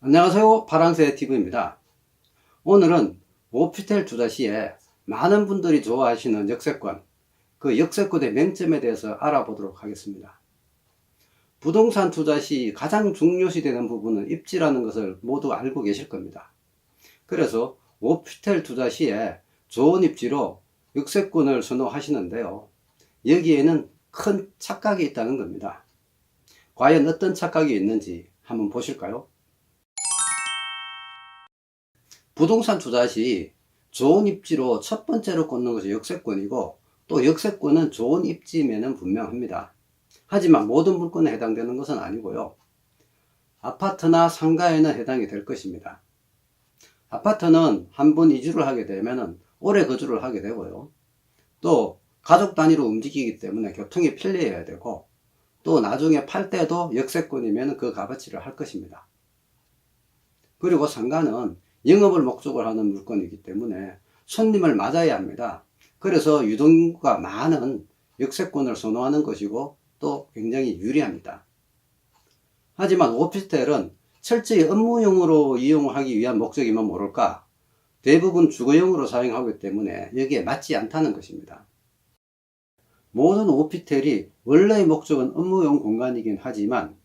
안녕하세요. 파랑새TV입니다. 오늘은 오피스텔 투자 시에 많은 분들이 좋아하시는 역세권, 그 역세권의 맹점에 대해서 알아보도록 하겠습니다. 부동산 투자 시 가장 중요시 되는 부분은 입지라는 것을 모두 알고 계실 겁니다. 그래서 오피스텔 투자 시에 좋은 입지로 역세권을 선호하시는데요. 여기에는 큰 착각이 있다는 겁니다. 과연 어떤 착각이 있는지 한번 보실까요? 부동산 투자 시 좋은 입지로 첫 번째로 꼽는 것이 역세권이고, 또 역세권은 좋은 입지면은 분명합니다. 하지만 모든 물건에 해당되는 것은 아니고요. 아파트나 상가에는 해당이 될 것입니다. 아파트는 한 번 이주를 하게 되면은 오래 거주를 하게 되고요. 또 가족 단위로 움직이기 때문에 교통이 편리해야 되고, 또 나중에 팔 때도 역세권이면 그 값어치를 할 것입니다. 그리고 상가는 영업을 목적으로 하는 물건이기 때문에 손님을 맞아야 합니다. 그래서 유동인구가 많은 역세권을 선호하는 것이고, 또 굉장히 유리합니다. 하지만 오피스텔은 철저히 업무용으로 이용하기 위한 목적이면 모를까 대부분 주거용으로 사용하기 때문에 여기에 맞지 않다는 것입니다. 모든 오피스텔이 원래의 목적은 업무용 공간이긴 하지만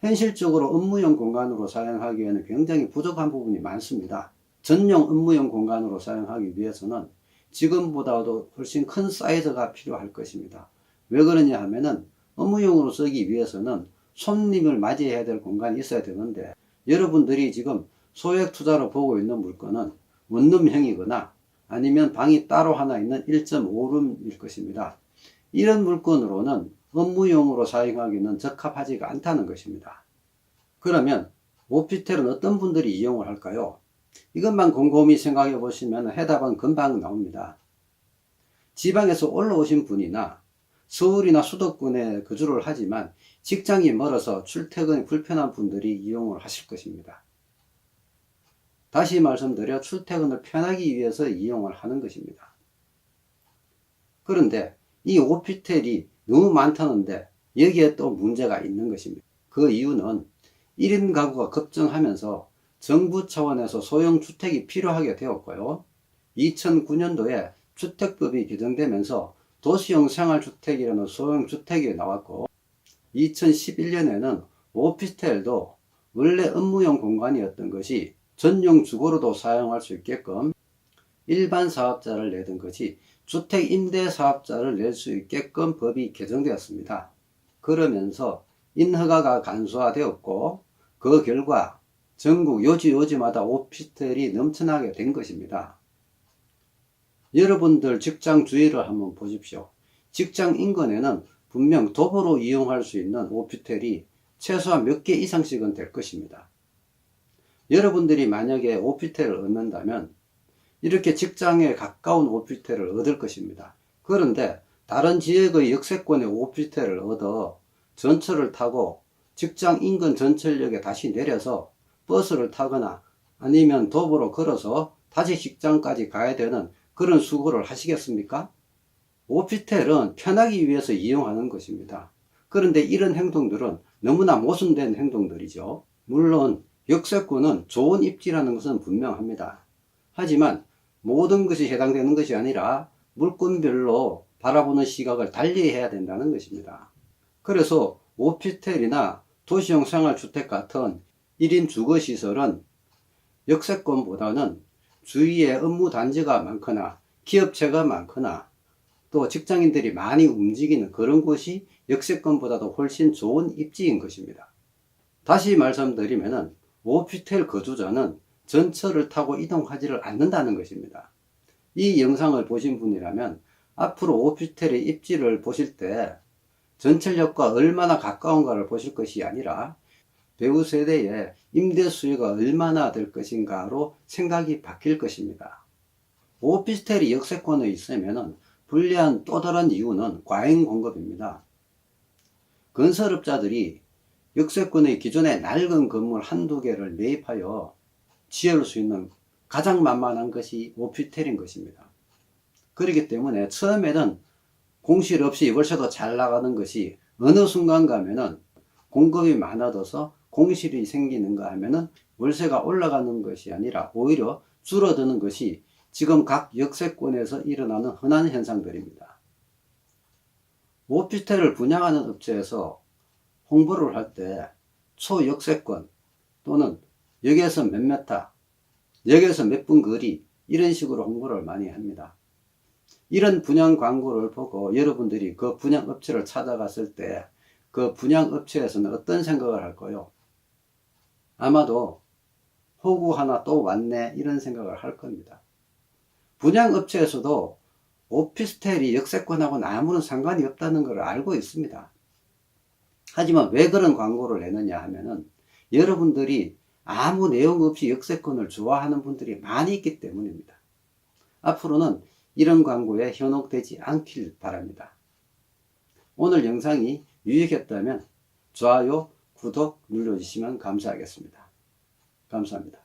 현실적으로 업무용 공간으로 사용하기에는 굉장히 부족한 부분이 많습니다. 전용 업무용 공간으로 사용하기 위해서는 지금보다도 훨씬 큰 사이즈가 필요할 것입니다. 왜 그러냐 하면은 업무용으로 쓰기 위해서는 손님을 맞이해야 될 공간이 있어야 되는데, 여러분들이 지금 소액 투자로 보고 있는 물건은 원룸형이거나 아니면 방이 따로 하나 있는 1.5룸일 것입니다. 이런 물건으로는 업무용으로 사용하기는 적합하지가 않다는 것입니다. 그러면 오피스텔은 어떤 분들이 이용을 할까요? 이것만 곰곰이 생각해 보시면 해답은 금방 나옵니다. 지방에서 올라오신 분이나 서울이나 수도권에 거주를 하지만 직장이 멀어서 출퇴근이 불편한 분들이 이용을 하실 것입니다. 다시 말씀드려 출퇴근을 편하기 위해서 이용을 하는 것입니다. 그런데 이 오피스텔이 너무 많다는데 여기에 또 문제가 있는 것입니다. 그 이유는 1인 가구가 급증하면서 정부 차원에서 소형주택이 필요하게 되었고요. 2009년도에 주택법이 개정되면서 도시형 생활주택이라는 소형주택이 나왔고, 2011년에는 오피스텔도 원래 업무용 공간이었던 것이 전용 주거로도 사용할 수 있게끔 일반 사업자를 내던 것이 주택 임대 사업자를 낼 수 있게끔 법이 개정되었습니다. 그러면서 인허가가 간소화되었고, 그 결과 전국 요지마다 오피스텔이 넘쳐나게 된 것입니다. 여러분들 직장 주위를 한번 보십시오. 직장 인근에는 분명 도보로 이용할 수 있는 오피스텔이 최소한 몇 개 이상씩은 될 것입니다. 여러분들이 만약에 오피스텔을 얻는다면 이렇게 직장에 가까운 오피스텔을 얻을 것입니다. 그런데 다른 지역의 역세권의 오피스텔을 얻어 전철을 타고 직장 인근 전철역에 다시 내려서 버스를 타거나 아니면 도보로 걸어서 다시 직장까지 가야 되는 그런 수고를 하시겠습니까? 오피스텔은 편하기 위해서 이용하는 것입니다. 그런데 이런 행동들은 너무나 모순된 행동들이죠. 물론 역세권은 좋은 입지라는 것은 분명합니다. 하지만 모든 것이 해당되는 것이 아니라 물건별로 바라보는 시각을 달리 해야 된다는 것입니다. 그래서 오피스텔이나 도시형 생활주택 같은 1인 주거시설은 역세권보다는 주위에 업무 단지가 많거나 기업체가 많거나 또 직장인들이 많이 움직이는 그런 곳이 역세권보다도 훨씬 좋은 입지인 것입니다. 다시 말씀드리면 오피스텔 거주자는 전철을 타고 이동하지를 않는다는 것입니다. 이 영상을 보신 분이라면 앞으로 오피스텔의 입지를 보실 때 전철역과 얼마나 가까운가를 보실 것이 아니라 배우 세대의 임대 수요가 얼마나 될 것인가로 생각이 바뀔 것입니다. 오피스텔이 역세권에 있으면 불리한 또 다른 이유는 과잉 공급입니다. 건설업자들이 역세권의 기존의 낡은 건물 한두 개를 매입하여 지을 수 있는 가장 만만한 것이 오피스텔인 것입니다. 그렇기 때문에 처음에는 공실 없이 월세도 잘 나가는 것이 어느 순간 가면은 공급이 많아져서 공실이 생기는가 하면은 월세가 올라가는 것이 아니라 오히려 줄어드는 것이 지금 각 역세권에서 일어나는 흔한 현상들입니다. 오피스텔을 분양하는 업체에서 홍보를 할 때 초역세권 또는 역에서 몇 메타, 역에서 몇 분 거리 이런 식으로 홍보를 많이 합니다. 이런 분양 광고를 보고 여러분들이 그 분양 업체를 찾아갔을 때 그 분양 업체에서는 어떤 생각을 할까요? 아마도 호구 하나 또 왔네 이런 생각을 할 겁니다. 분양 업체에서도 오피스텔이 역세권하고는 아무런 상관이 없다는 걸 알고 있습니다. 하지만 왜 그런 광고를 내느냐 하면은 여러분들이 아무 내용 없이 역세권을 좋아하는 분들이 많이 있기 때문입니다. 앞으로는 이런 광고에 현혹되지 않길 바랍니다. 오늘 영상이 유익했다면 좋아요, 구독 눌러주시면 감사하겠습니다. 감사합니다.